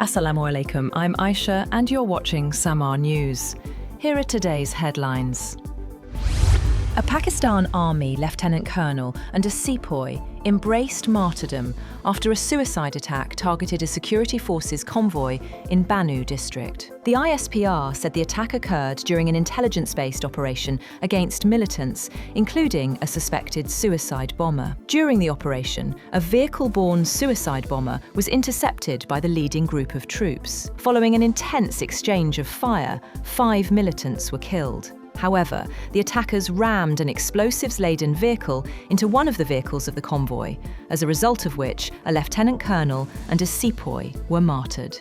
Assalamu alaikum, I'm Aisha and you're watching Samaa News. Here are today's headlines. A Pakistan Army Lieutenant Colonel and a sepoy embraced martyrdom after a suicide attack targeted a security forces convoy in Bannu district. The ISPR said the attack occurred during an intelligence-based operation against militants, including a suspected suicide bomber. During the operation, a vehicle-borne suicide bomber was intercepted by the leading group of troops. Following an intense exchange of fire, 5 militants were killed. However, the attackers rammed an explosives-laden vehicle into one of the vehicles of the convoy, as a result of which a lieutenant colonel and a sepoy were martyred.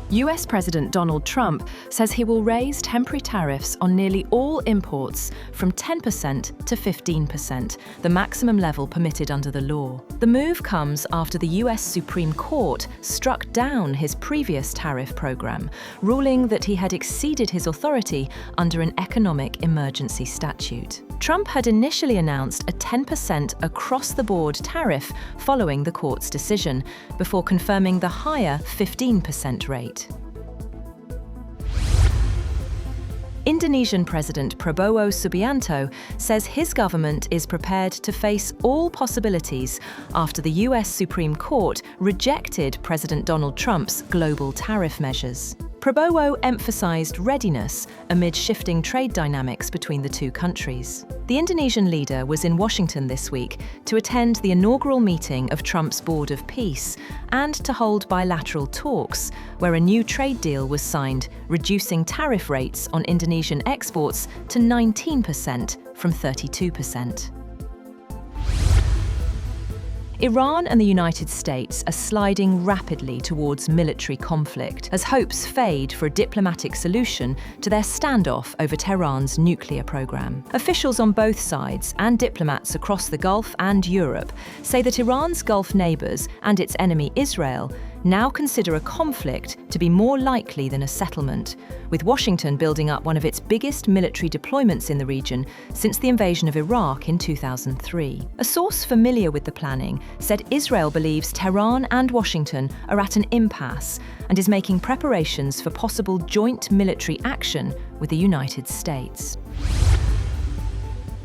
US President Donald Trump says he will raise temporary tariffs on nearly all imports from 10% to 15%, the maximum level permitted under the law. The move comes after the US Supreme Court struck down his previous tariff program, ruling that he had exceeded his authority under an economic emergency statute. Trump had initially announced a 10% across-the-board tariff following the court's decision, before confirming the higher 15% rate. Indonesian President Prabowo Subianto says his government is prepared to face all possibilities after the US Supreme Court rejected President Donald Trump's global tariff measures. Prabowo emphasized readiness amid shifting trade dynamics between the two countries. The Indonesian leader was in Washington this week to attend the inaugural meeting of Trump's Board of Peace and to hold bilateral talks, where a new trade deal was signed, reducing tariff rates on Indonesian exports to 19% from 32%. Iran and the United States are sliding rapidly towards military conflict as hopes fade for a diplomatic solution to their standoff over Tehran's nuclear program. Officials on both sides and diplomats across the Gulf and Europe say that Iran's Gulf neighbors and its enemy Israel now consider a conflict to be more likely than a settlement, with Washington building up one of its biggest military deployments in the region since the invasion of Iraq in 2003. A source familiar with the planning said Israel believes Tehran and Washington are at an impasse and is making preparations for possible joint military action with the United States.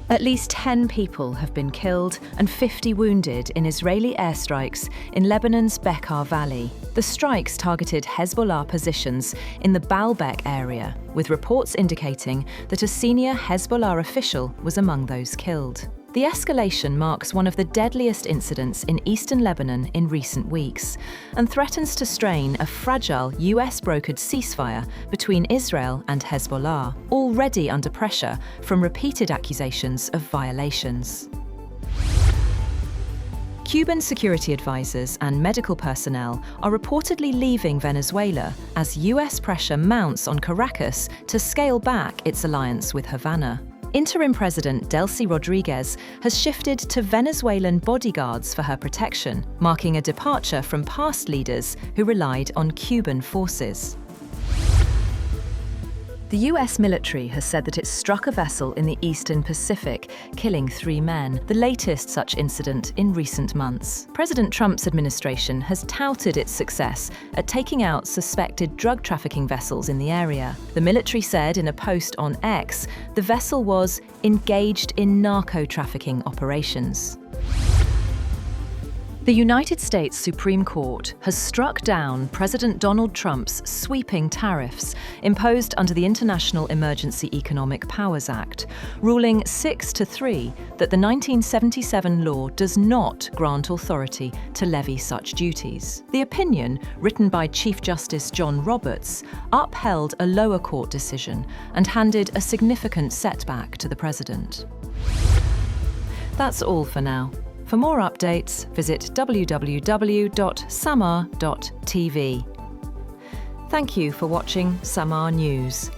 At least 10 people have been killed and 50 wounded in Israeli airstrikes in Lebanon's Bekaa Valley. The strikes targeted Hezbollah positions in the Baalbek area, with reports indicating that a senior Hezbollah official was among those killed. The escalation marks one of the deadliest incidents in eastern Lebanon in recent weeks and threatens to strain a fragile US-brokered ceasefire between Israel and Hezbollah, already under pressure from repeated accusations of violations. Cuban security advisors and medical personnel are reportedly leaving Venezuela as US pressure mounts on Caracas to scale back its alliance with Havana. Interim President Delcy Rodriguez has shifted to Venezuelan bodyguards for her protection, marking a departure from past leaders who relied on Cuban forces. The US military has said that it struck a vessel in the Eastern Pacific, killing 3 men, the latest such incident in recent months. President Trump's administration has touted its success at taking out suspected drug trafficking vessels in the area. The military said in a post on X, the vessel was engaged in narco trafficking operations. The United States Supreme Court has struck down President Donald Trump's sweeping tariffs imposed under the International Emergency Economic Powers Act, ruling 6-3 that the 1977 law does not grant authority to levy such duties. The opinion, written by Chief Justice John Roberts, upheld a lower court decision and handed a significant setback to the president. That's all for now. For more updates, visit www.samaa.tv. Thank you for watching Samaa News.